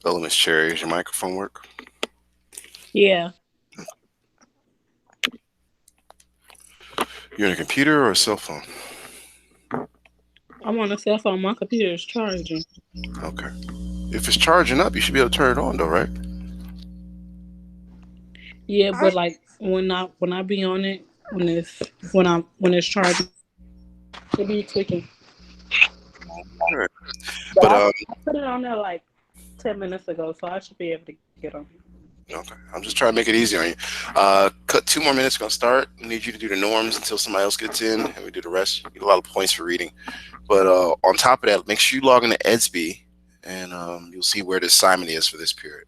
Hello, Miss Cherry. Is your microphone work? Yeah, You're on a computer or a cell phone? I'm on a cell phone. My computer is charging. Okay. If it's charging up, you should be able to turn it on, though, right? Yeah, but like when I be on it, when it's charging, it be tweaking. Sure. But But I put it on there like 10 minutes ago, so I should be able to get on. okay. I'm just trying to make it easier on you. Cut 2 more minutes. Gonna start. I need you to do the norms until somebody else gets in, and we do the rest. You get a lot of points for reading. But on top of that, make sure you log into Edsby, and you'll see where the assignment is for this period.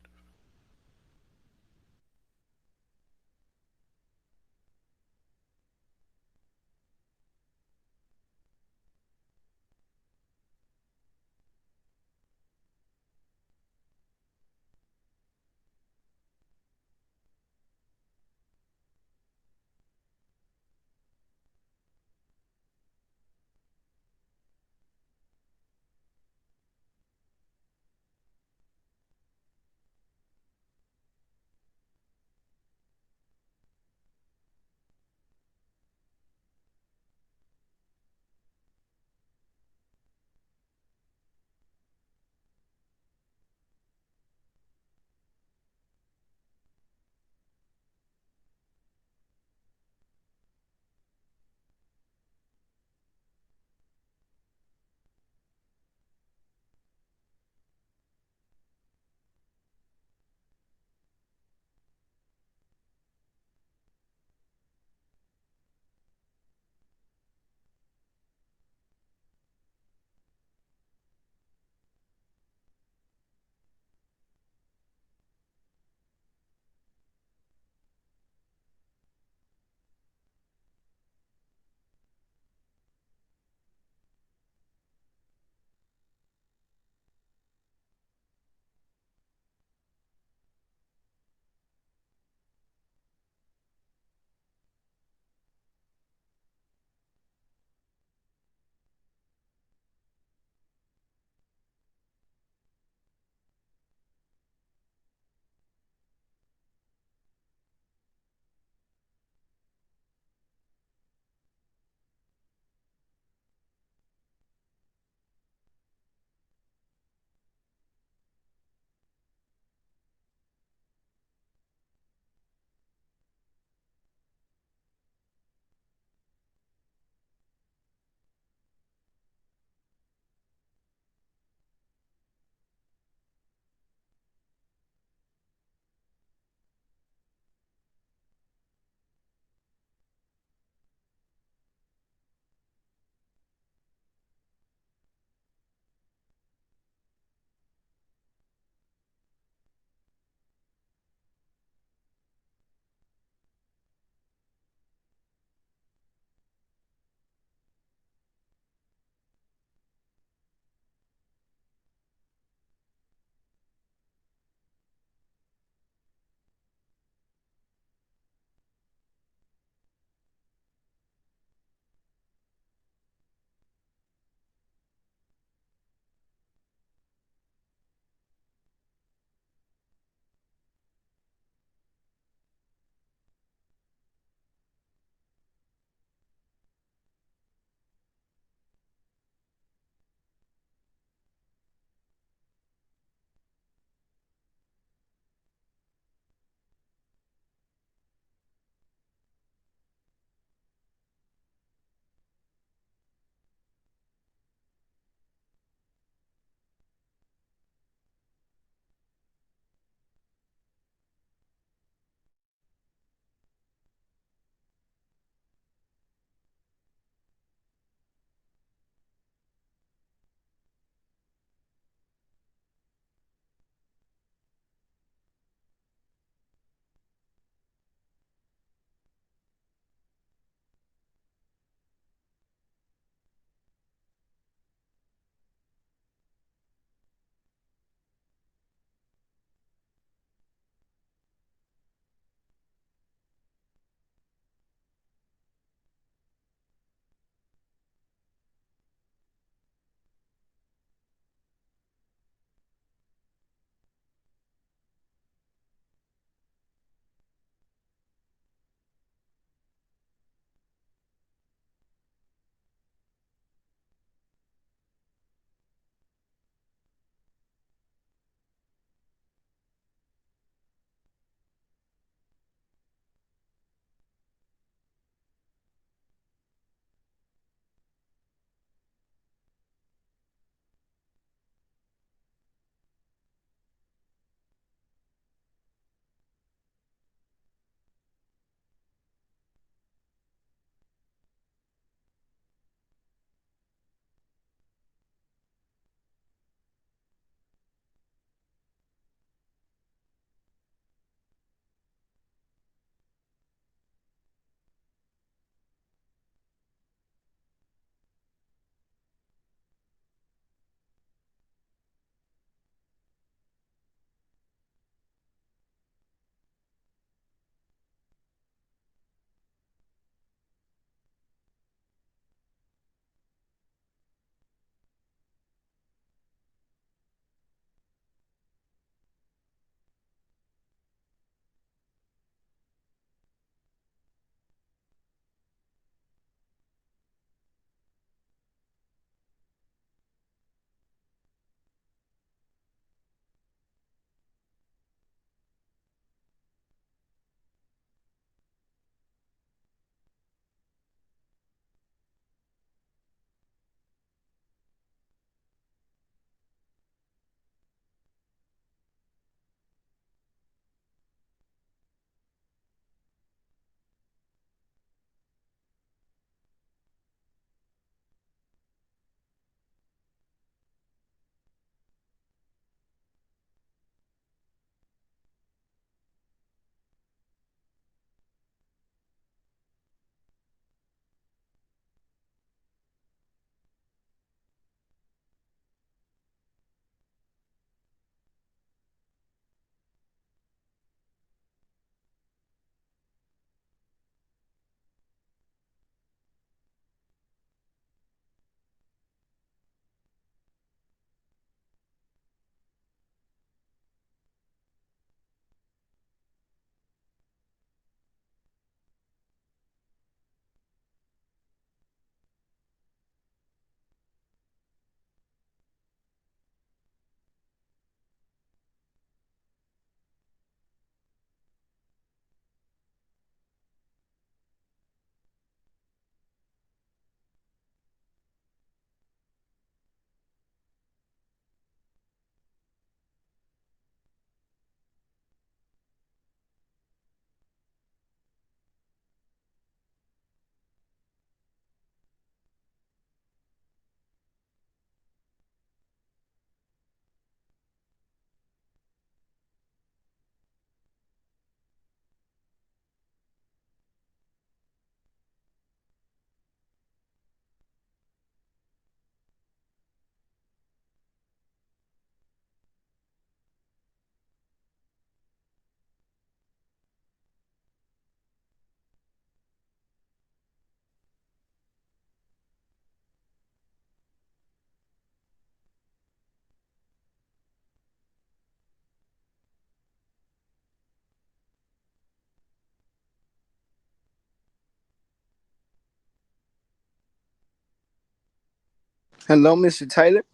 Hello, Mr. Tyler.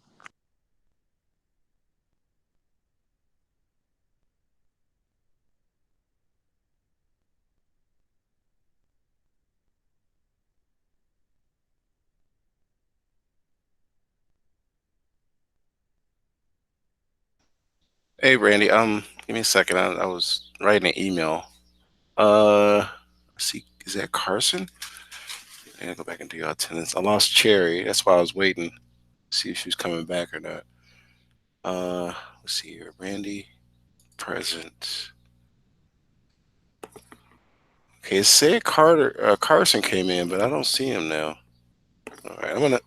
Hey, Randy. Give me a second. I was writing an email. Let's see, is that Carson? I gotta go back into your attendance. I lost Cherry. That's why I was waiting to see if she was coming back or not. Let's see here. Randy, present. Okay, it said Carson came in, but I don't see him now. All right, I'm gonna.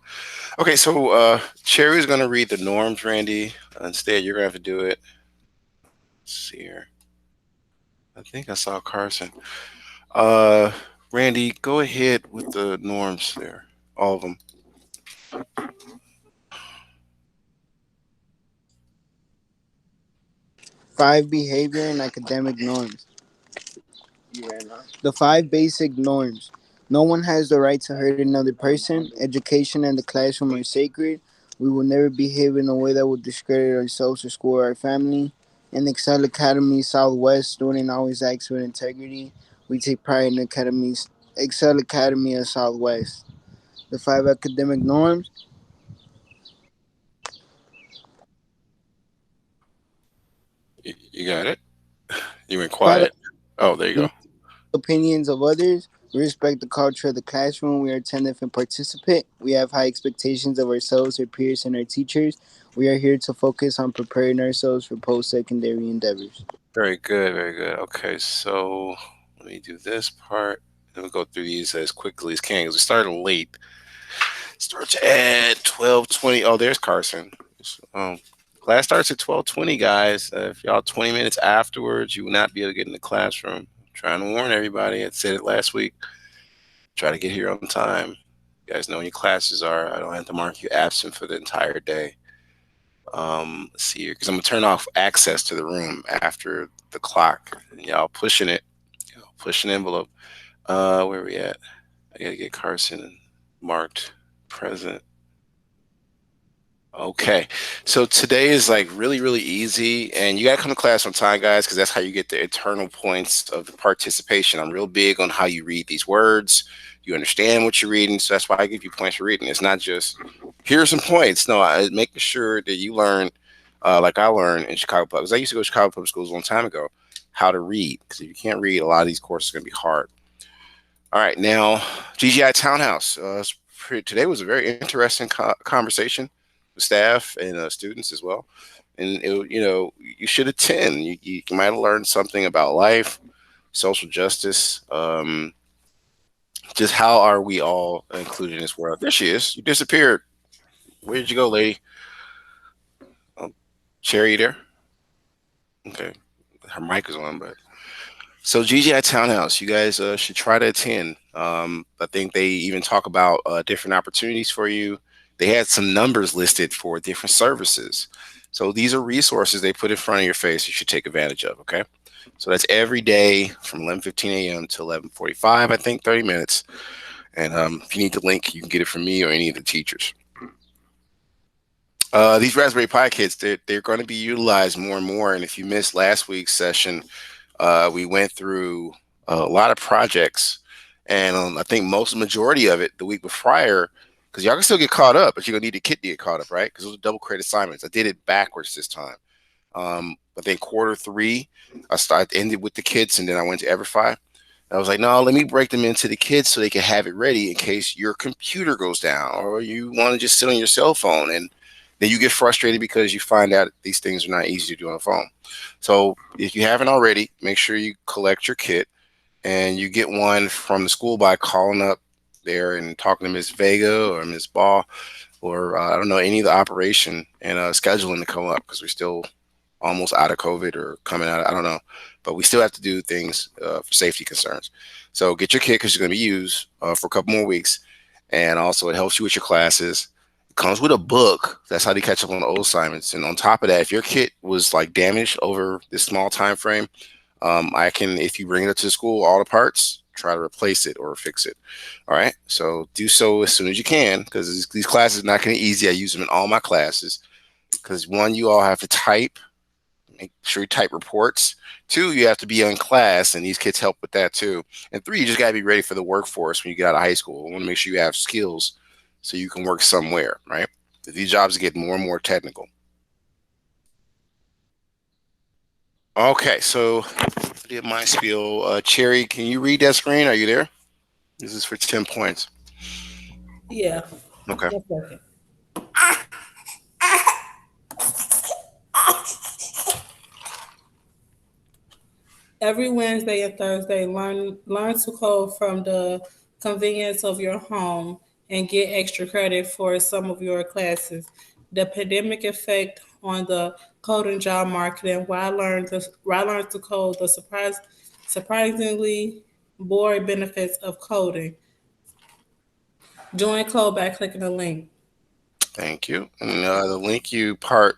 Okay, so Cherry's gonna read the norms, Randy. Instead, you're gonna have to do it. Let's see here. I think I saw Carson. Uh, Randy, go ahead with the norms there, all of them. 5 behavior and academic norms. The 5 basic norms. No one has the right to hurt another person. Education and the classroom are sacred. We will never behave in a way that will discredit ourselves or school or our family. In Excel Academy Southwest, student always acts with integrity. We take pride in academies. Excel Academy of Southwest. The 5 academic norms. You got it. You went Follow quiet. Oh, there you the go. opinions of others. We respect the culture of the classroom. We are attentive and participate. We have high expectations of ourselves, our peers, and our teachers. We are here to focus on preparing ourselves for post secondary endeavors. Very good, very good. Okay, so let me do this part. And we'll go through these as quickly as can because we started late. Starts at 12:20. Oh, there's Carson. Um, Class starts at 12:20, guys. If y'all 20 minutes afterwards, you will not be able to get in the classroom. I'm trying to warn everybody. I said it last week. Try to get here on time. You guys know when your classes are. I don't have to mark you absent for the entire day. Let's see here, because I'm gonna turn off access to the room after the clock. And y'all pushing it, pushing the envelope. Where we at? I gotta get Carson marked present. Okay, so today is like really, really easy, and you gotta come to class on time, guys, because that's how you get the internal points of the participation. I'm real big on how you read these words. You understand what you're reading, so that's why I give you points for reading. It's not just here are some points. No, I making sure that you learn, like I learned in Chicago Public. 'Cause I used to go to Chicago Public Schools a long time ago, how to read. Because if you can't read, a lot of these courses are gonna be hard. All right, now GGI Townhouse. Today was a very interesting conversation with staff and students as well. And you should attend. You might have learned something about life, social justice. Just how are we all included in this world? There she is. You disappeared. Where did you go, lady? Um, Cherry, you there? Okay, her mic is on, but so GGI Townhouse, you guys should try to attend. I think they even talk about different opportunities for you. They had some numbers listed for different services. So these are resources they put in front of your face you should take advantage of, okay? So that's every day from 11:15 a.m. to 11:45, I think, 30 minutes. And if you need the link, you can get it from me or any of the teachers. These Raspberry Pi kits, they're going to be utilized more and more. And if you missed last week's session, we went through a lot of projects, and I think most majority of it the week prior, because y'all can still get caught up, but you're gonna need the kit to get caught up, right? Because those are double credit assignments. I did it backwards this time. I think quarter 3, I ended with the kits, and then I went to Everfi. I was like, no, let me break them into the kids so they can have it ready in case your computer goes down or you want to just sit on your cell phone, and then you get frustrated because you find out these things are not easy to do on a phone. So if you haven't already, make sure you collect your kit, and you get one from the school by calling up there and talking to Miss Vega or Miss Ball or I don't know, any of the operation, and scheduling to come up because we're still almost out of COVID or coming out. I don't know, but we still have to do things for safety concerns. So get your kit because it's going to be used for a couple more weeks, and also it helps you with your classes. It comes with a book. That's how they catch up on the old assignments. And on top of that, if your kit was like damaged over this small time frame, I can, if you bring it up to the school, all the parts, try to replace it or fix it. All right. So do so as soon as you can, because these classes are not going to be easy. I use them in all my classes because one, you all have to type, make sure you type reports. Two, you have to be in class, and these kids help with that too. And three, you just got to be ready for the workforce when you get out of high school. I want to make sure you have skills so you can work somewhere, right? These jobs get more and more technical. Okay, so I did my spiel. Cherry, can you read that screen? Are you there? This is for 10 points. Yeah. Okay. One second. Every Wednesday and Thursday, learn to code from the convenience of your home and get extra credit for some of your classes. The pandemic effect on the coding job market and why I learned to code the surprisingly boring benefits of coding. Join code by clicking the link. Thank you. And the link part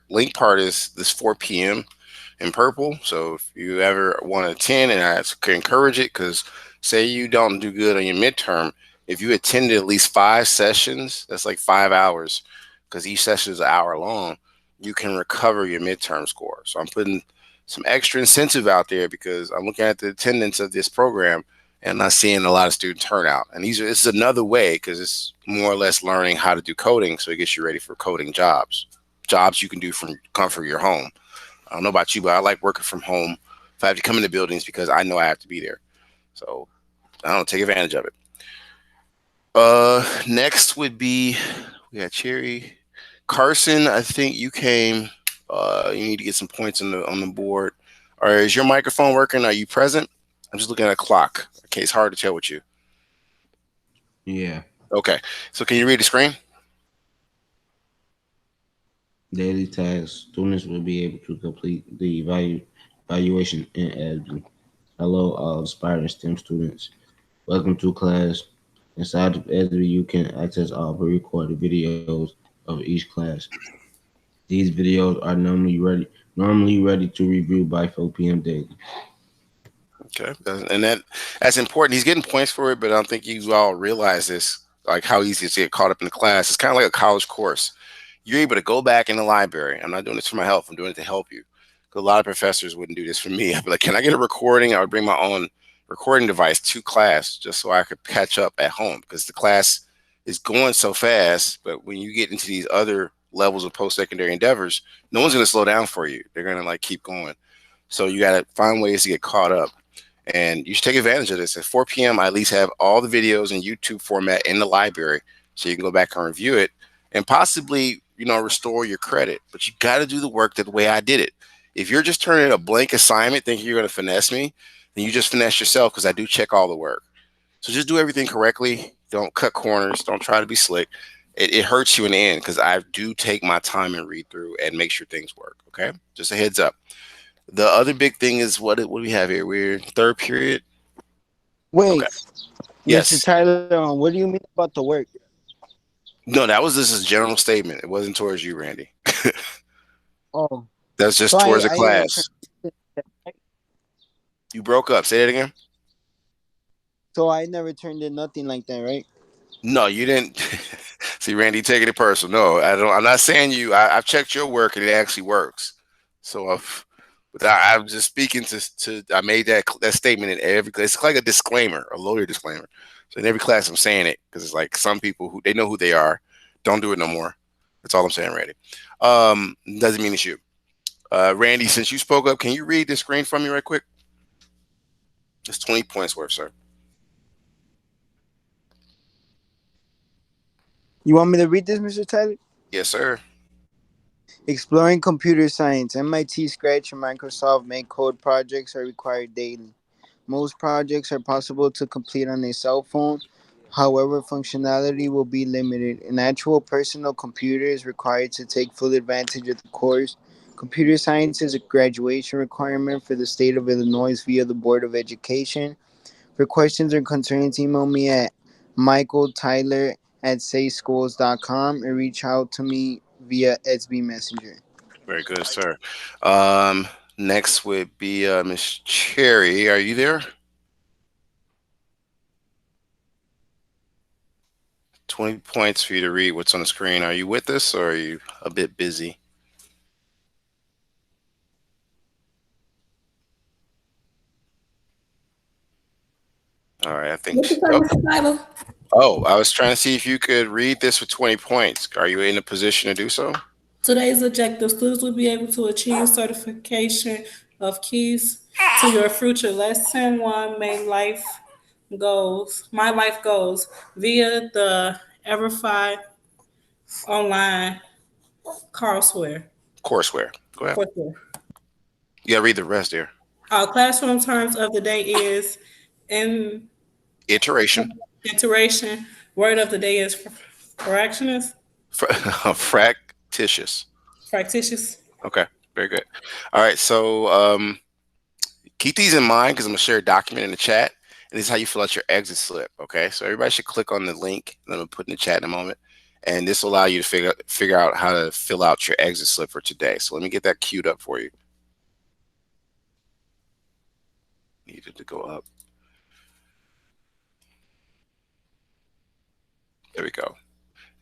is this 4 p.m. in purple. So if you ever want to attend, and I could encourage it, because say you don't do good on your midterm, if you attended at least 5 sessions, that's like 5 hours, because each session is an hour long, you can recover your midterm score. So I'm putting some extra incentive out there because I'm looking at the attendance of this program and not seeing a lot of student turnout. And this is another way, because it's more or less learning how to do coding, so it gets you ready for coding jobs you can do from comfort of your home. I don't know about you, but I like working from home if I have to come into buildings because I know I have to be there. So I don't take advantage of it. Next would be, we got Cherry. Carson, I think you came. You need to get some points on the board. Or is your microphone working? Are you present? I'm just looking at a clock. Okay, it's hard to tell with you. Yeah. Okay, so can you read the screen? Daily tasks. Students will be able to complete the evaluation in ASB. Hello, all aspiring STEM students. Welcome to class. Inside of ASB, you can access all pre-recorded videos of each class. These videos are normally ready to review by 4 p.m. daily. Okay, and that's important. He's getting points for it, but I don't think you all realize this, like how easy it is to get caught up in the class. It's kind of like a college course. You're able to go back in the library. I'm not doing this for my health. I'm doing it to help you. 'Cause a lot of professors wouldn't do this for me. I'd be like, "Can I get a recording?" I would bring my own recording device to class just so I could catch up at home, because the class is going so fast. But when you get into these other levels of post-secondary endeavors, no one's going to slow down for you. They're going to like keep going. So you got to find ways to get caught up. And you should take advantage of this. At 4 p.m., I at least have all the videos in YouTube format in the library, so you can go back and review it and possibly, restore your credit. But you got to do the work the way I did it. If you're just turning in a blank assignment thinking you're going to finesse me, then you just finesse yourself, because I do check all the work. So just do everything correctly. Don't cut corners. Don't try to be slick. It hurts you in the end, because I do take my time and read through and make sure things work. Okay, just a heads up. The other big thing is what do we have here? We're third period. Okay. Wait, Mr. Yes. Tyler, what do you mean about the work? No, that was just a general statement. It wasn't towards you, Randy. Oh, That's so just I towards the I never turned. class. You broke up. Say that again. So I never turned in nothing like that, right? No, you didn't. See, Randy, taking it personal. No, I don't. I'm not saying you. I've checked your work and it actually works. So, but I'm just speaking to. I made that statement in every. It's like a disclaimer, a lawyer disclaimer. So in every class, I'm saying it because it's like some people who they know who they are, don't do it no more. That's all I'm saying, Randy. Doesn't mean it's you. Randy, since you spoke up, can you read the screen from me right quick? It's 20 points worth, sir. You want me to read this, Mr. Tyler? Yes, sir. Exploring computer science. MIT Scratch and Microsoft Make code projects are required daily. Most projects are possible to complete on a cell phone. However, functionality will be limited. An actual personal computer is required to take full advantage of the course. Computer science is a graduation requirement for the state of Illinois via the Board of Education. For questions or concerns, email me at michaeltyler@sayschools.com and reach out to me via SB Messenger. Very good, sir. Um, Next would be Miss Cherry. Are you there? 20 points for you to read what's on the screen. Are you with us or are you a bit busy? All right, I think. What's the Mr. Tyler? Oh, I was trying to see if you could read this with 20 points. Are you in a position to do so? Today's objective: students will be able to achieve certification of keys to your future. Lesson one: my life goals via the Everify online courseware. Courseware. Go ahead. Courseware. You gotta read the rest there. Our classroom terms of the day is in Iteration. iteration. Word of the day is fractionist, Fractitious. fractitious. Okay, very good. All right, so keep these in mind because I'm gonna share a document in the chat, and this is how you fill out your exit slip. Okay, so everybody should click on the link that I'm gonna put in the chat in a moment, and this will allow you to figure out how to fill out your exit slip for today. So let me get that queued up for you. Needed to go up. There we go.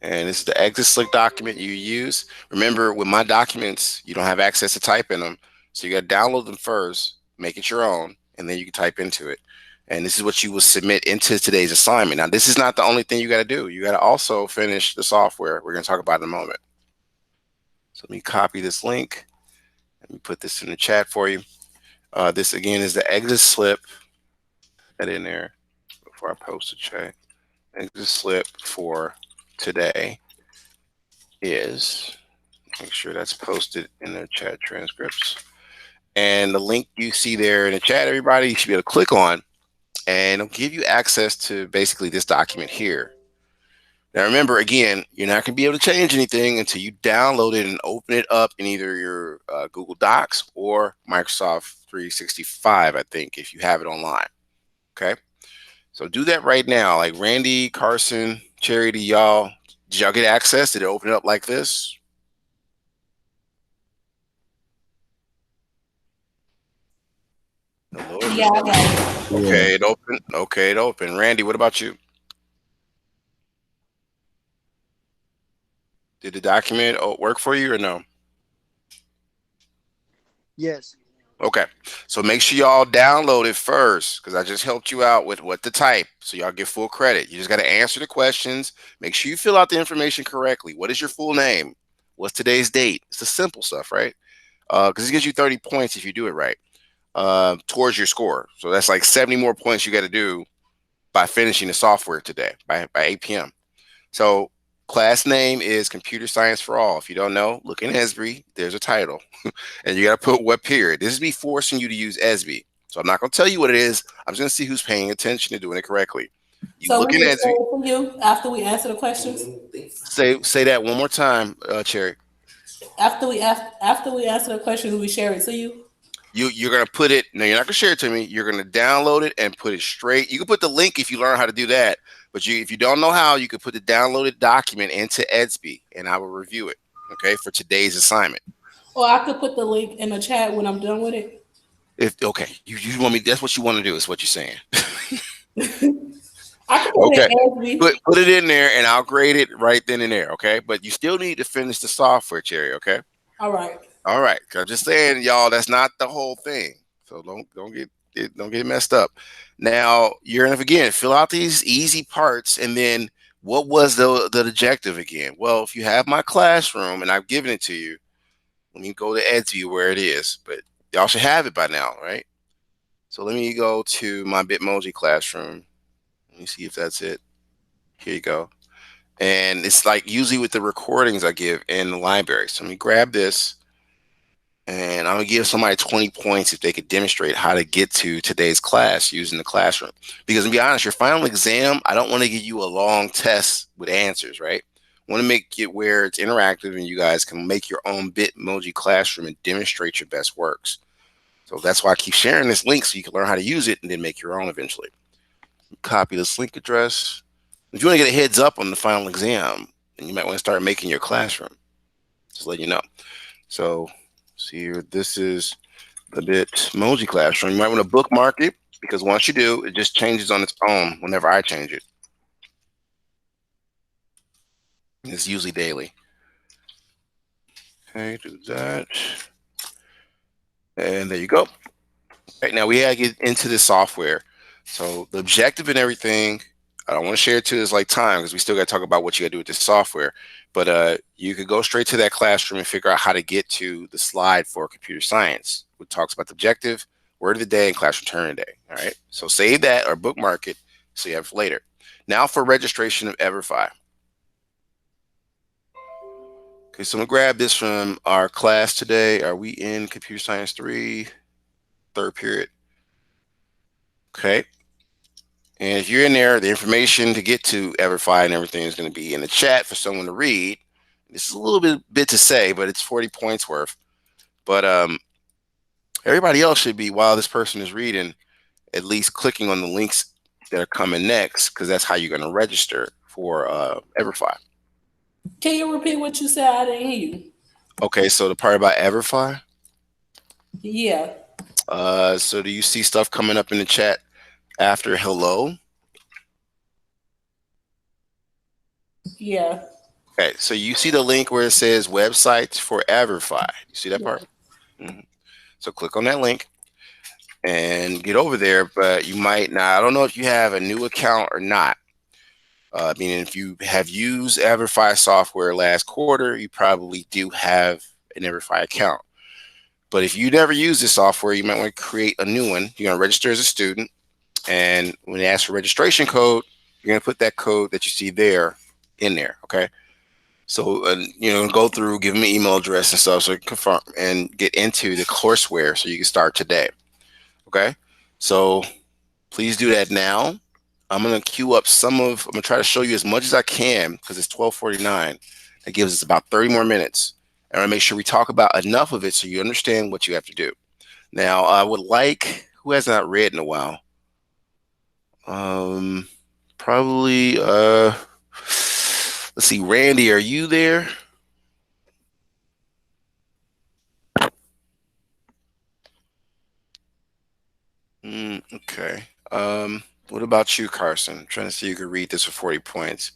And this is the exit slip document you use. Remember, with my documents, you don't have access to type in them. So you got to download them first, make it your own, and then you can type into it. And this is what you will submit into today's assignment. Now, this is not the only thing you got to do. You got to also finish the software we're going to talk about in a moment. So let me copy this link. Let me put this in the chat for you. This, again, is the exit slip. That in there before I post the chat. Exit slip for today is, make sure that's posted in the chat transcripts, and the link you see there in the chat, everybody, you should be able to click on, and it'll give you access to basically this document here. Now remember, again, you're not going to be able to change anything until you download it and open it up in either your Google Docs or Microsoft 365, I think, if you have it online. Okay, so do that right now. Like Randy, Carson, Charity, y'all, did y'all get access? Did it open it up like this? Yeah, I got it. Okay, it opened. Okay, it opened. Randy, what about you? Did the document work for you or no? Yes. Okay, so make sure y'all download it first because I just helped you out with what to type, so y'all get full credit. You just got to answer the questions. Make sure you fill out the information correctly. What is your full name? What's today's date? It's the simple stuff, right? Because it gives you 30 points if you do it right towards your score. So that's like 70 more points you got to do by finishing the software today by 8 p.m. So class name is Computer Science for All. If you don't know, look in ESB. There's a title. And you got to put what period. This is me forcing you to use ESB. So I'm not going to tell you what it is. I'm just going to see who's paying attention to doing it correctly. You So look we in can ESB. for you after we answer the questions. Say that one more time, Cherry. After we answer the questions, we share it to you. You're gonna put it. No, you're not gonna share it to me. You're gonna download it and put it straight. You can put the link if you learn how to do that. But if you don't know how, you can put the downloaded document into EDSB, and I will review it. Okay, for today's assignment. Or I could put the link in the chat when I'm done with it. Okay, you want me? That's what you want to do. Is what you're saying. I could put Okay, it in put it in there, and I'll grade it right then and there. Okay, but you still need to finish the software, Cherry. Okay. All right. All right, I'm just saying, y'all, that's not the whole thing. So don't get messed up. Now you're gonna again fill out these easy parts, and then what was the objective again? Well, if you have my classroom and I've given it to you, let me go to EdView where it is. But y'all should have it by now, right? So let me go to my Bitmoji classroom. Let me see if that's it. Here you go. And it's like usually with the recordings I give in the library. So let me grab this. And I'm gonna give somebody 20 points if they could demonstrate how to get to today's class using the classroom. Because to be honest, your final exam, I don't want to give you a long test with answers, right? I want to make it where it's interactive and you guys can make your own Bitmoji classroom and demonstrate your best works. So that's why I keep sharing this link so you can learn how to use it and then make your own eventually. Copy this link address. If you want to get a heads up on the final exam, then you might want to start making your classroom. Just let you know. So see here, this is the Bitmoji classroom. You might want to bookmark it because once you do, it just changes on its own whenever I change it. It's usually daily. Okay, do that. And there you go. Right now, we gotta get into the software. So the objective and everything, I don't want to share it to us like time because we still got to talk about what you got to do with this software. But you could go straight to that classroom and figure out how to get to the slide for computer science, which talks about the objective, word of the day, and classroom turn of the day. All right. So save that or bookmark it so you have it later. Now for registration of EverFi. Okay, so I'm gonna grab this from our class today. Are we in Computer Science 3, third period? Okay. And if you're in there, the information to get to EverFi and everything is going to be in the chat for someone to read. This is a little bit to say, but it's 40 points worth. But everybody else should be, while this person is reading, at least clicking on the links that are coming next, because that's how you're going to register for EverFi. Can you repeat what you said? I didn't hear you. Okay, so the part about EverFi. Yeah. So do you see stuff coming up in the chat after hello? Yeah. Okay, so you see the link where it says websites for EverFi. You see that part? Mm-hmm. So click on that link and get over there. But you might not. I don't know if you have a new account or not. Meaning, if you have used EverFi software last quarter, you probably do have an EverFi account. But if you never use this software, you might want to create a new one. You're going to register as a student. And when they ask for registration code, you're going to put that code that you see there in there. Okay. So, go through, give them an email address and stuff so you can confirm and get into the courseware so you can start today. Okay. So please do that now. I'm going to queue up I'm going to try to show you as much as I can because it's 12:49. That gives us about 30 more minutes. And I want to make sure we talk about enough of it so you understand what you have to do. Now, I would like, who has not read in a while? Probably, let's see, Randy, are you there? Okay. What about you, Carson? I'm trying to see if you can read this for 40 points.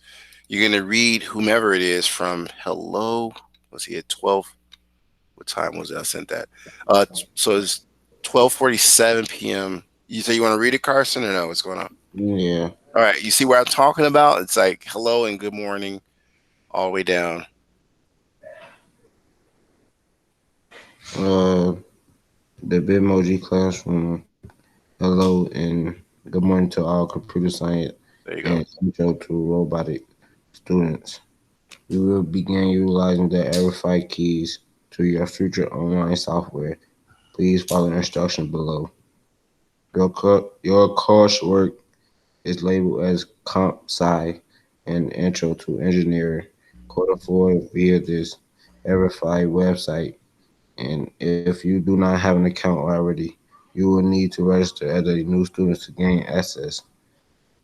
You're going to read whomever it is from hello. Let's see, at 12. What time was it? I sent that. So it's 12:47 p.m. You say you want to read it, Carson, or no? What's going on? Yeah. All right. You see what I'm talking about? It's like hello and good morning all the way down. The Bitmoji classroom. Hello and good morning to all computer science There you go. and intro to robotic students. We will begin utilizing the EverFi keys to your future online software. Please follow the instructions below. Your coursework is labeled as Comp Sci and Intro to Engineering Quarter 4 via this EverFi website. And if you do not have an account already, you will need to register as a new student to gain access.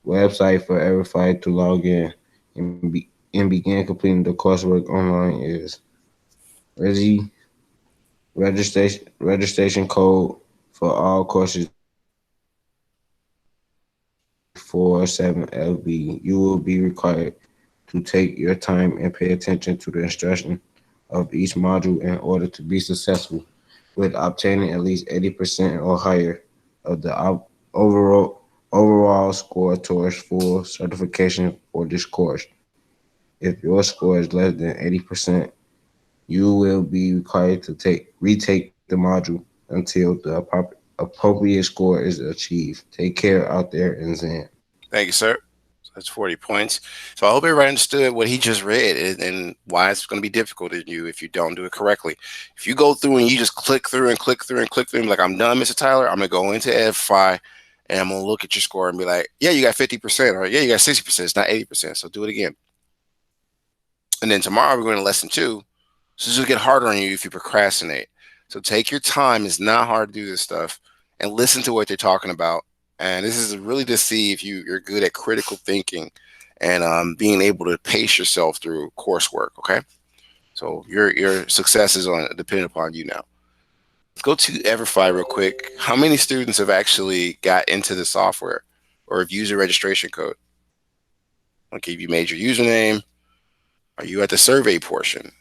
Website for EverFi to log in and begin completing the coursework online is Regi registration code for all courses is G47LB. You will be required to take your time and pay attention to the instruction of each module in order to be successful with obtaining at least 80% or higher of the overall score towards full certification for this course. If your score is less than 80%, you will be required to retake the module until the appropriate score is achieved. Take care out there in Zen. Thank you, sir. So that's 40 points. So I hope everybody understood what he just read and why it's going to be difficult in you if you don't do it correctly. If you go through and you just click through and click through and click through, and be like, I'm done, Mr. Tyler, I'm going to go into EverFi and I'm going to look at your score and be like, yeah, you got 50%, or yeah, you got 60%. It's not 80%. So do it again. And then tomorrow we're going to lesson 2. So this will get harder on you if you procrastinate. So take your time. It's not hard to do this stuff and listen to what they're talking about. And this is really to see if you're good at critical thinking and being able to pace yourself through coursework. Okay. So your success is dependent upon you now. Let's go to EverFi real quick. How many students have actually got into the software or have used a registration code? Okay, you made your username. Are you at the survey portion?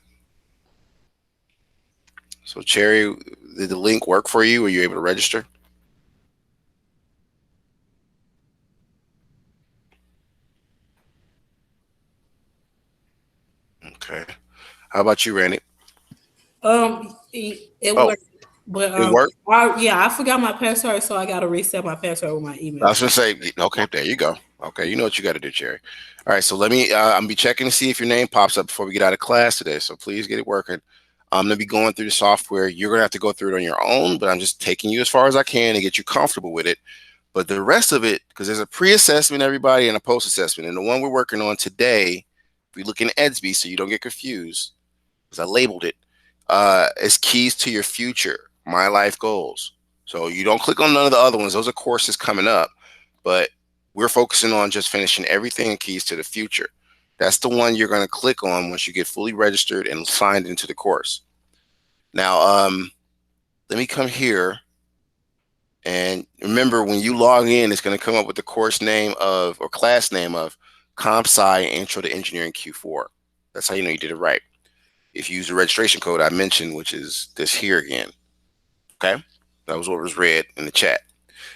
So, Cherry, did the link work for you? Were you able to register? Okay. How about you, Randy? It Oh, worked, but it worked. yeah, I forgot my password, so I got to reset my password with my I email. was gonna say, okay, there you go. Okay, you know what you got to do, Cherry. All right, so let me. I'm be checking to see if your name pops up before we get out of class today. So please get it working. I'm gonna be going through the software. You're gonna have to go through it on your own, but I'm just taking you as far as I can to get you comfortable with it. But the rest of it, because there's a pre-assessment, everybody, and a post-assessment, and the one we're working on today, if we look in EDSB, so you don't get confused, because I labeled it, is keys to your future, my life goals. So you don't click on none of the other ones; those are courses coming up. But we're focusing on just finishing everything in keys to the future. That's the one you're going to click on once you get fully registered and signed into the course. Now, let me come here. And remember, when you log in, it's going to come up with the course name of or class name of Comp Sci Intro to Engineering Q4. That's how you know you did it right. If you use the registration code I mentioned, which is this here again. Okay. That was what was read in the chat.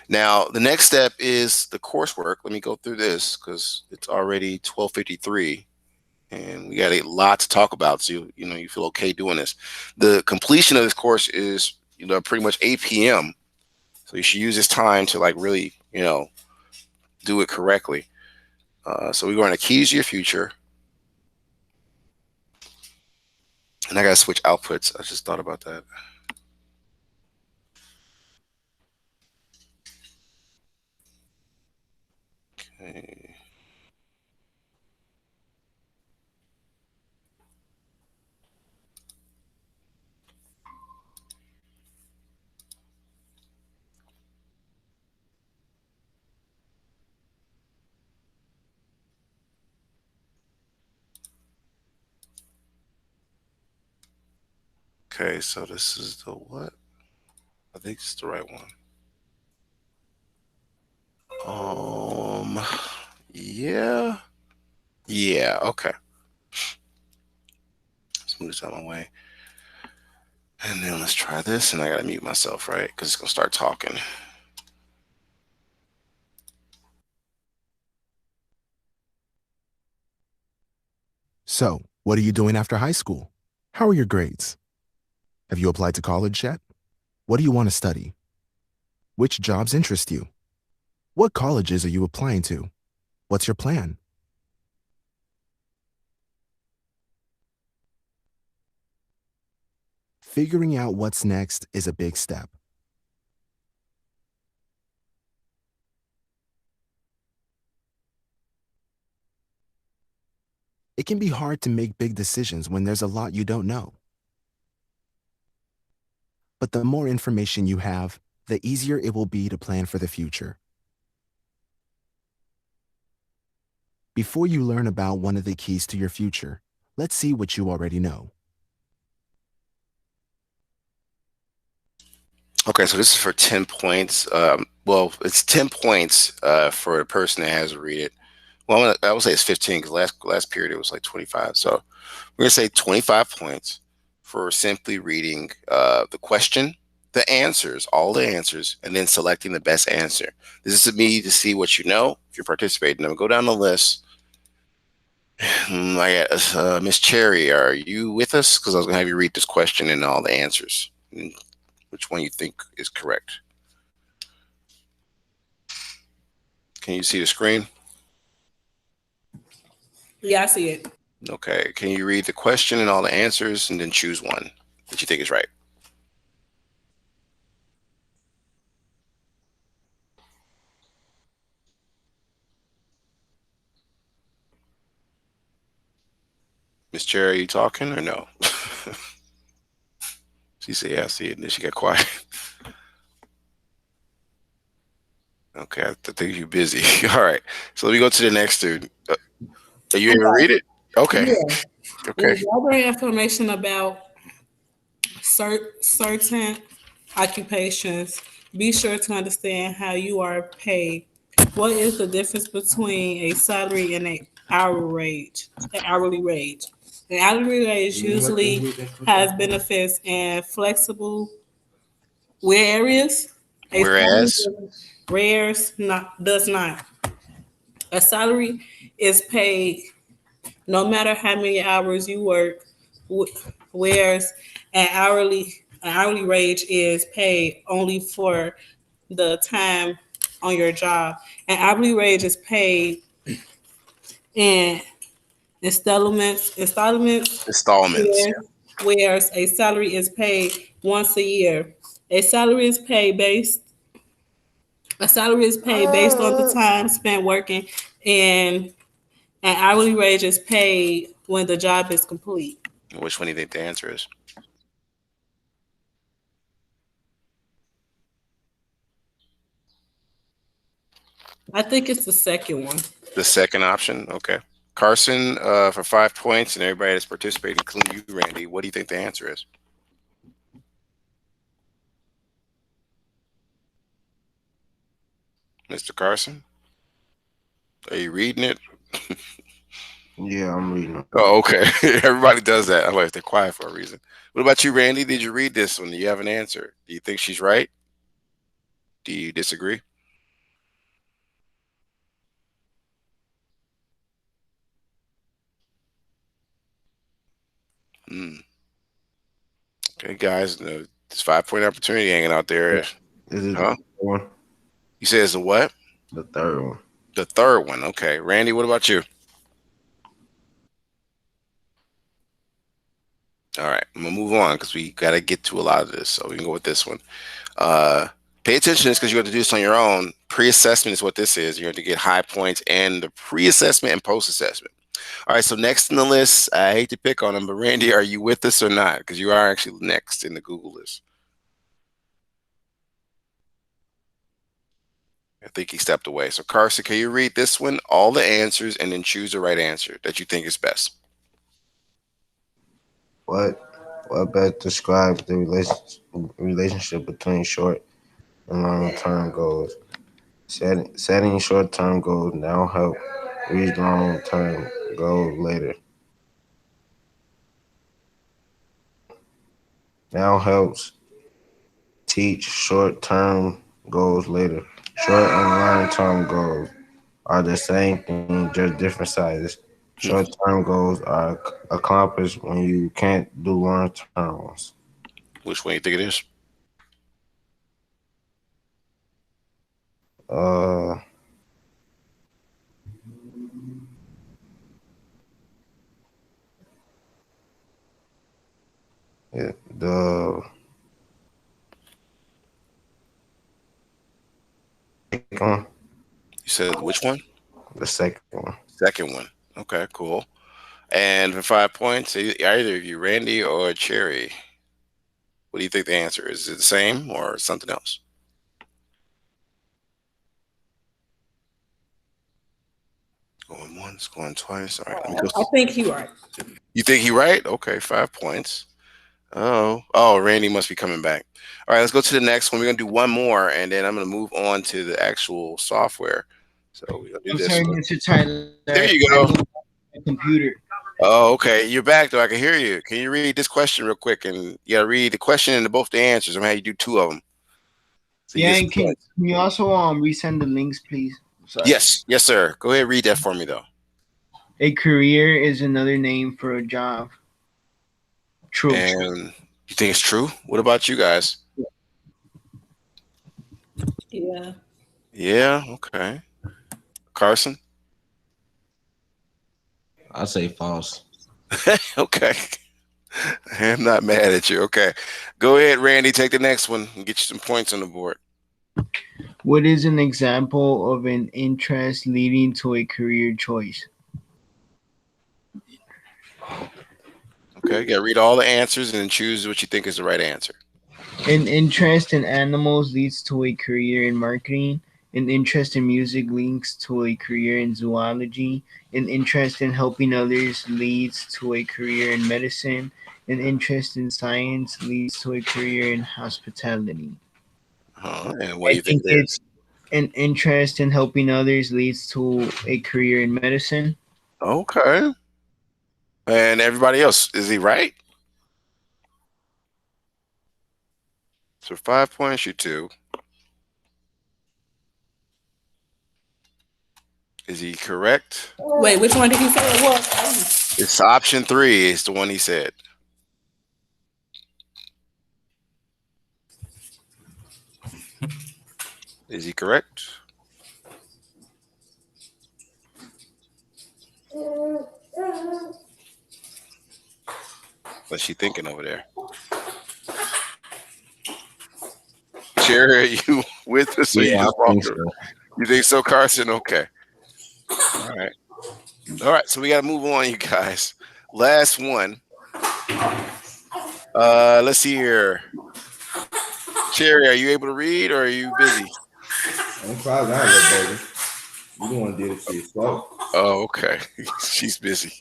Now, the next step is the coursework. Let me go through this because it's already 12:53 and we got a lot to talk about. So, you feel okay doing this. The completion of this course is, pretty much 8 p.m. So you should use this time to like really, do it correctly. So we're going to keys to your future. And I got to switch outputs. I just thought about that. Okay. Okay, so this is the what? I think it's the right one. Yeah. Yeah, okay. Let's move this out of my way. And then let's try this. And I gotta mute myself, right? Because it's gonna start talking. So, what are you doing after high school? How are your grades? Have you applied to college yet? What do you want to study? Which jobs interest you? What colleges are you applying to? What's your plan? Figuring out what's next is a big step. It can be hard to make big decisions when there's a lot you don't know. But the more information you have, the easier it will be to plan for the future. Before you learn about one of the keys to your future, let's see what you already know. Okay, so this is for 10 points. Well, it's 10 points for a person that has to read it. Well, I would say it's 15 because last period it was like 25. So we're gonna say 25 points for simply reading the question, the answers, all the answers, and then selecting the best answer. This is to me to see what you know if you're participating. Then go down the list. Miss Cherry, are you with us? Because I was gonna have you read this question and all the answers. And which one you think is correct? Can you see the screen? Yeah, I see it. Okay. Can you read the question and all the answers and then choose one that you think is right? Miss Cherry, are you talking or no? She said, yeah, I see it. And then she got quiet. Okay, I think you're busy. All right. So let me go to the next student. Are you able to read it? Okay. Yeah. Okay. When gathering information about certain occupations, be sure to understand how you are paid. What is the difference between a salary and a hourly wage? An hourly wage. An hourly wage usually has benefits and flexible wear areas. A salary Whereas, does not. A salary is paid no matter how many hours you work, whereas an hourly wage is paid only for the time on your job. An hourly wage is paid in installments, installments. where- whereas a salary is paid once a year. A salary is paid based a salary is paid based on the time spent working, and an hourly wage is paid when the job is complete. Which one do you think the answer is? I think it's the second one. The second option. Okay. Carson, for 5 points, and everybody that's participating, including you, Randy. What do you think the answer is? Mr. Carson, are you reading it? Yeah, I'm reading it. Oh, okay. Everybody does that. Otherwise, they're quiet for a reason. What about you, Randy? Did you read this one? Do you have an answer? Do you think she's right? Do you disagree? Hmm. Okay, guys, this 5 point opportunity hanging out there. Is it Huh? the one? You say it's a what? The third one. The third one. Okay. Randy, what about you? All right. I'm going to move on because we got to get to a lot of this. So we can go with this one. Pay attention to this because you have to do this on your own. Pre-assessment is what this is. You have to get high points and the pre-assessment and post-assessment. All right, so next in the list, I hate to pick on him, but Randy, are you with us or not? Because you are actually next in the Google list. I think he stepped away. So Carson, can you read this one, all the answers, and then choose the right answer that you think is best? What best describes the relationship between short and long-term goals? Setting short-term goals now help reach long-term goals later. Now helps teach short-term goals later. Short and long-term goals are the same thing, just different sizes. Short-term goals are accomplished when you can't do long-term ones. Which one do you think it is? Uh, yeah, second one. You said which one? The second one. Second one. Okay, cool. And for 5 points, either of you, Randy or Cherry, what do you think the answer is? Is it the same or something else? Going once, going twice. All right, let me go. I think you're right. You think he right? Okay, 5 points. Oh, Randy must be coming back. All right, let's go to the next one. We're gonna do one more, and then I'm gonna move on to the actual software. So we're gonna do I'm this sorry, one. Mr. Tyler. There you go. My computer. Oh, okay. You're back though. I can hear you. Can you read this question real quick? And you gotta read the question and both the answers. I'm gonna have you do two of them. So you Yeah, get and some can points. you also resend the links, please? Sorry. Yes, sir. Go ahead, read that for me though. A career is another name for a job. True. And you think it's true? What about you guys? Yeah. Yeah, okay. Carson? I say false. Okay. I'm not mad at you. Okay. Go ahead, Randy. Take the next one and get you some points on the board. What is an example of an interest leading to a career choice? Okay. You got to read all the answers and then choose what you think is the right answer. An interest in animals leads to a career in marketing. An interest in music links to a career in zoology. An interest in helping others leads to a career in medicine. An interest in science leads to a career in hospitality. And what do I you think think it is? it's an interest in helping others leads to a career in medicine. Okay. And everybody else, is he right? So 5 points, you 2. Is he correct? Wait, which one did he say it was? It's option 3 is the one he said. Is he correct? What's she thinking over there? Cherry, are you with us or you Yeah, I just walked think through? so. You think so, Carson? Okay. All right. All right. So we got to move on, you guys. Last one. Let's see here. Cherry, are you able to read or are you busy? I'm probably not little baby. You don't want to do it to yourself. Oh, okay. She's busy.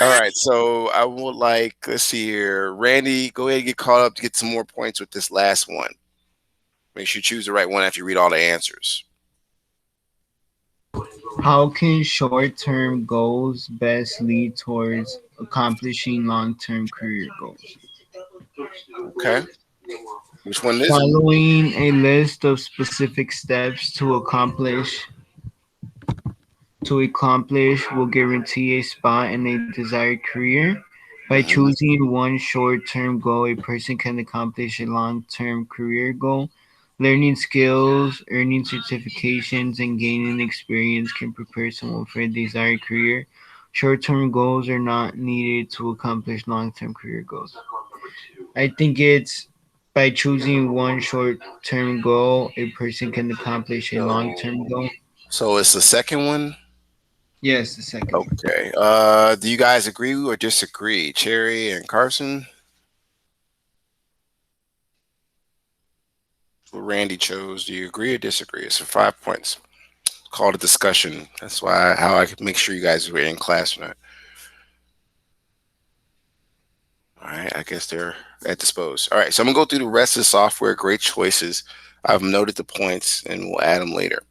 All right. So I would like, let's see here. Randy, go ahead and get caught up to get some more points with this last one. Make sure you choose the right one after you read all the answers. How can short-term goals best lead towards accomplishing long-term career goals? Okay. Which one is it? Following a list of specific steps to accomplish will guarantee a spot in a desired career. By Mhm. choosing one short-term goal, a person can accomplish a long-term career goal. Learning skills, earning certifications, and gaining experience can prepare someone for a desired career. Short-term goals are not needed to accomplish long-term career goals. I think it's by choosing one short-term goal, a person can accomplish a long-term goal. So it's the second one. Yes, the second one. Okay. Do you guys agree or disagree? Cherry and Carson? What Randy chose. Do you agree or disagree? It's for 5 points. It's called a discussion. That's why how I can make sure you guys were in class or not. All right. I guess they're at dispose. All right. So I'm gonna go through the rest of the software. Great choices. I've noted the points and we'll add them later.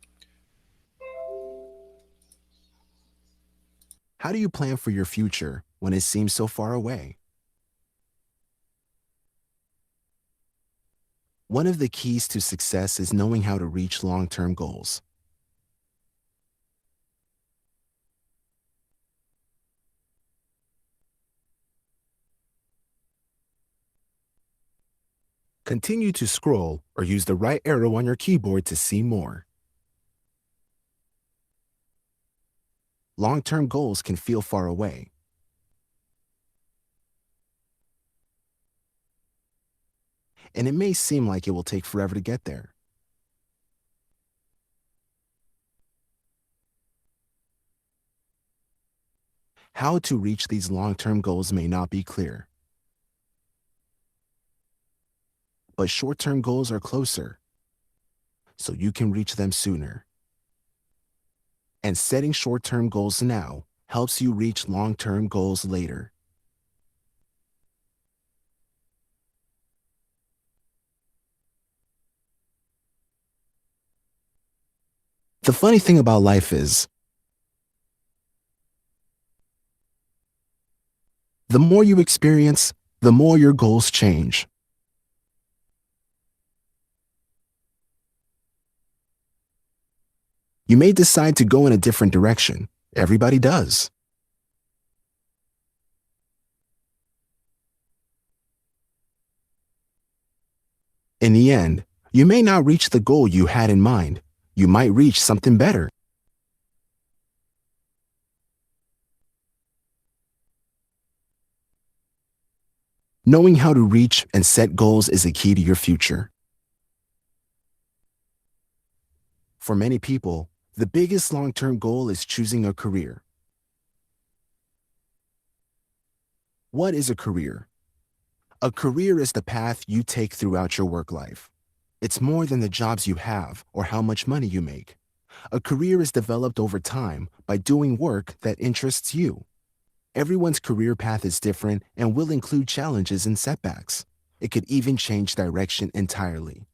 How do you plan for your future when it seems so far away? One of the keys to success is knowing how to reach long-term goals. Continue to scroll or use the right arrow on your keyboard to see more. Long-term goals can feel far away. And it may seem like it will take forever to get there. How to reach these long-term goals may not be clear. But short-term goals are closer, so you can reach them sooner. And setting short-term goals now helps you reach long-term goals later. The funny thing about life is, the more you experience, the more your goals change. You may decide to go in a different direction. Everybody does. In the end, you may not reach the goal you had in mind. You might reach something better. Knowing how to reach and set goals is a key to your future. For many people, the biggest long-term goal is choosing a career. What is a career? A career is the path you take throughout your work life. It's more than the jobs you have or how much money you make. A career is developed over time by doing work that interests you. Everyone's career path is different and will include challenges and setbacks. It could even change direction entirely.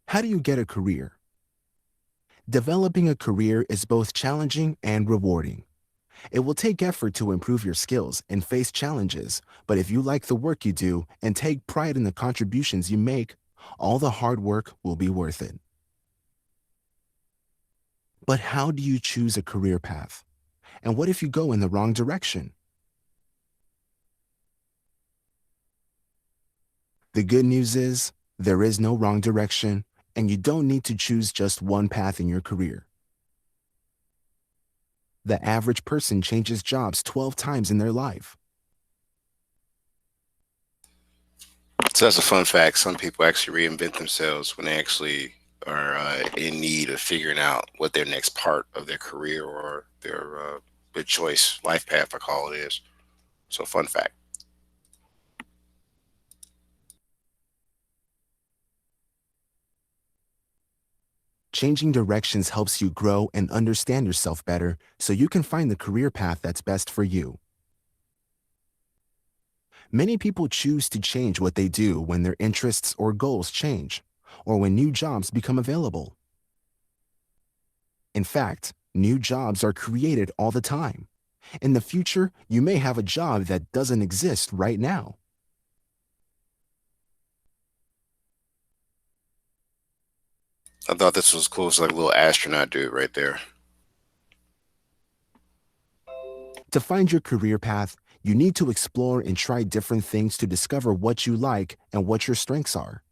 How do you get a career? Developing a career is both challenging and rewarding. It will take effort to improve your skills and face challenges, but if you like the work you do and take pride in the contributions you make, all the hard work will be worth it. But how do you choose a career path? And what if you go in the wrong direction? The good news is, there is no wrong direction, and you don't need to choose just one path in your career. The average person changes jobs 12 times in their life. So that's a fun fact. Some people actually reinvent themselves when they actually are in need of figuring out what their next part of their career or their choice life path, I call it, is. So fun fact. Changing directions helps you grow and understand yourself better so you can find the career path that's best for you. Many people choose to change what they do when their interests or goals change, or when new jobs become available. In fact, new jobs are created all the time. In the future, you may have a job that doesn't exist right now. I thought this was cool. It's like a little astronaut dude right there. To find your career path, you need to explore and try different things to discover what you like and what your strengths are.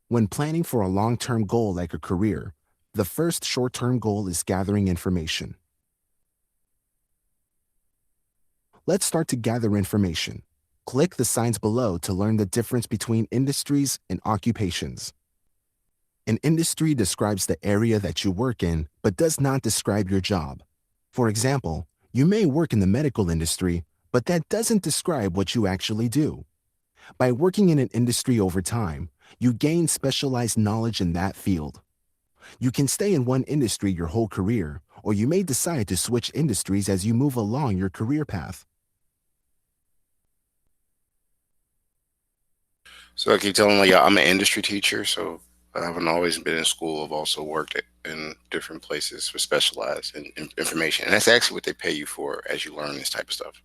When planning for a long-term goal like a career, the first short-term goal is gathering information. Let's start to gather information. Click the signs below to learn the difference between industries and occupations. An industry describes the area that you work in, but does not describe your job. For example, you may work in the medical industry, but that doesn't describe what you actually do. By working in an industry over time, you gain specialized knowledge in that field. You can stay in one industry your whole career, or you may decide to switch industries as you move along your career path. So I keep telling them, like, yeah, I'm an industry teacher, so I haven't always been in school. I've also worked in different places for specialized in information, and that's actually what they pay you for as you learn this type of stuff.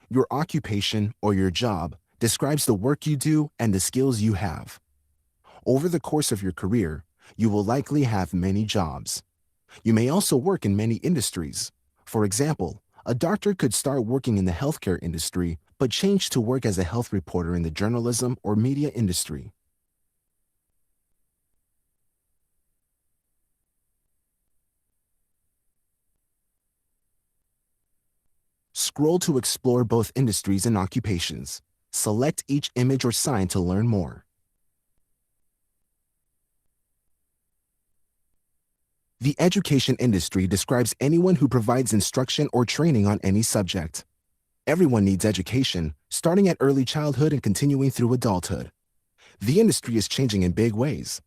Your occupation or your job describes the work you do and the skills you have. Over the course of your career, you will likely have many jobs. You may also work in many industries. For example, a doctor could start working in the healthcare industry, but change to work as a health reporter in the journalism or media industry. Scroll to explore both industries and occupations. Select each image or sign to learn more. The education industry describes anyone who provides instruction or training on any subject. Everyone needs education, starting at early childhood and continuing through adulthood. The industry is changing in big ways.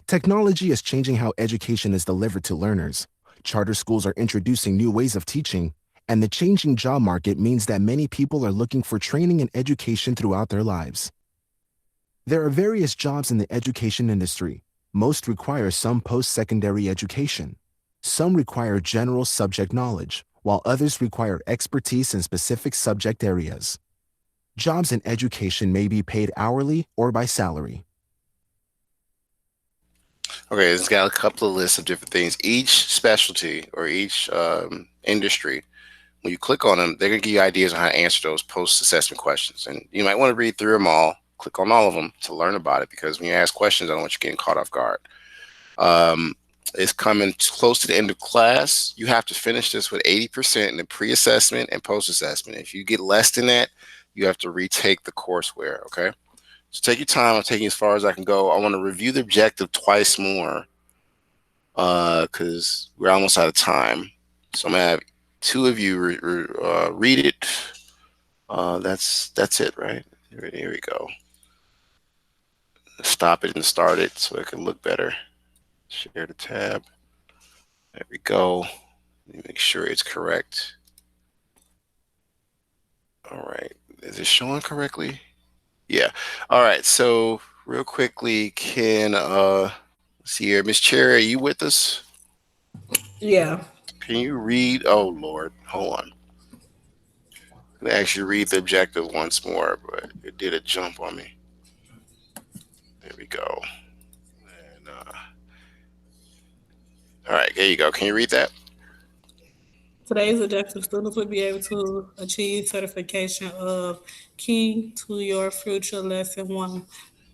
Technology is changing how education is delivered to learners. Charter schools are introducing new ways of teaching, and the changing job market means that many people are looking for training and education throughout their lives. There are various jobs in the education industry. Most require some post-secondary education. Some require general subject knowledge, while others require expertise in specific subject areas. Jobs in education may be paid hourly or by salary. Okay, it's got a couple of lists of different things. Each specialty or each industry, when you click on them, they're going to give you ideas on how to answer those post-assessment questions. And you might want to read through them all, click on all of them to learn about it, because when you ask questions, I don't want you getting caught off guard. Um, it's coming close to the end of class. You have to finish this with 80% in the pre-assessment and post-assessment. If you get less than that, you have to retake the courseware, okay? So take your time. I'm taking as far as I can go. I want to review the objective twice more because we're almost out of time. So I'm gonna have two of you read it. That's it, right? Here we go. Stop it and start it so it can look better. Share the tab. There we go. Let me make sure it's correct. All right. Is it showing correctly? Yeah. All right. So real quickly, can let's see here, Miss Cherry, are you with us? Yeah. Can you read? Oh Lord, hold on. I'm gonna actually read the objective once more, but it did a jump on me. There we go. And all right, there you go. Can you read that? Today's objective students will be able to achieve certification of Key to Your Future Lesson 1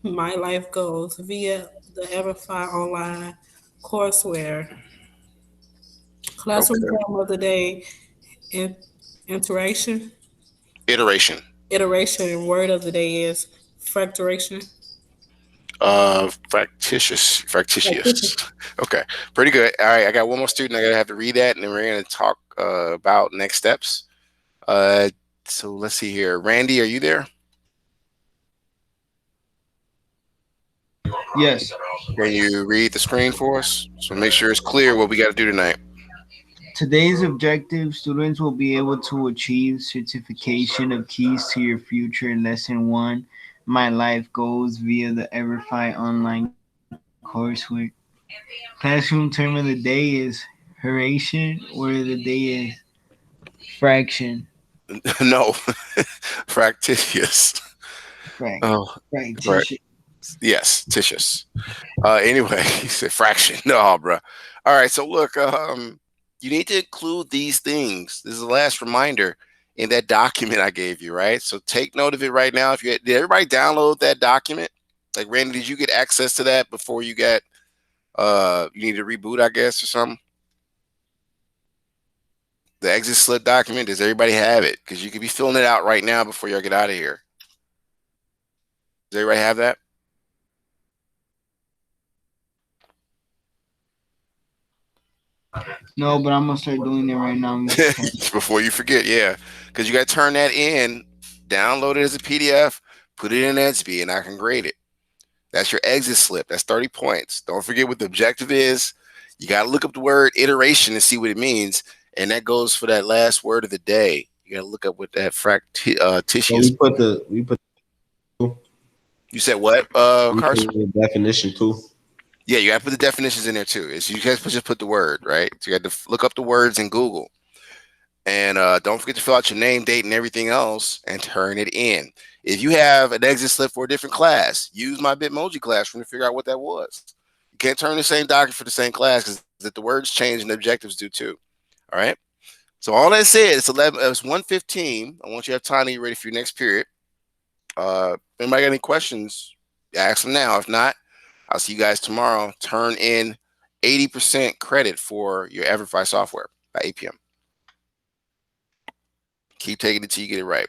My Life Goals via the Everify Online courseware. Classroom Okay. problem of the day, in, iteration. Iteration. Iteration and word of the day is fracturation. Factitious. Factitious. Fractition. Okay. Pretty good. All right. I got one more student. I gotta have to read that, and then we're gonna talk about next steps. Uh, so let's see here. Randy, are you there? Yes. Can you read the screen for us? So make sure it's clear what we got to do tonight. Today's objective students will be able to achieve certification of keys to your future in lesson 1 My Life Goals via the Everify online coursework. Classroom term of the day is Horatian. Word of the day is fraction. No, fractitious. Frac- Oh, right. Fractitious. Yes, titious. Anyway, he said fraction. No, bro. All right. So look, you need to include these things. This is the last reminder in that document I gave you, right? So take note of it right now. If you did everybody download that document? Like Randy, did you get access to that before you got you need to reboot, I guess, or something? The exit slip document, does everybody have it? Because you could be filling it out right now before y'all get out of here. Does everybody have that? No, but I'm gonna start doing it right now, Mr. Chen. Before you forget, yeah. Because you got to turn that in, download it as a PDF, put it in Edsby, and I can grade it. That's your exit slip. That's 30 points. Don't forget what the objective is. You got to look up the word iteration and see what it means. And that goes for that last word of the day. You got to look up what that So fractitious. we put You said what, we put Carson? the definition too. Yeah, you got to put the definitions in there too. It's, you guys just put the word, right? So you got to look up the words in Google. And don't forget to fill out your name, date, and everything else and turn it in. If you have an exit slip for a different class, use my Bitmoji classroom to figure out what that was. You can't turn the same document for the same class because the words change and the objectives do too. All right. So all that said, it's 11. It's 1:15. I want you to have time to get ready for your next period. If anybody got any questions, ask them now. If not, I'll see you guys tomorrow. Turn in 80% credit for your Everify software by 8 p.m. Keep taking it till you get it right.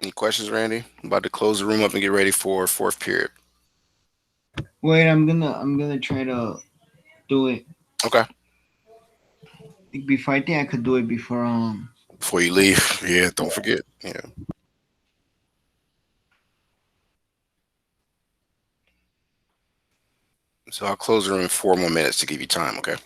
Any questions, Randy? I'm about to close the room up and get ready for fourth period. Wait, I'm gonna try to do it. Okay. Before I think I could do it before Before you leave, yeah, don't forget. Yeah. So I'll close the room in 4 more minutes to give you time. Okay.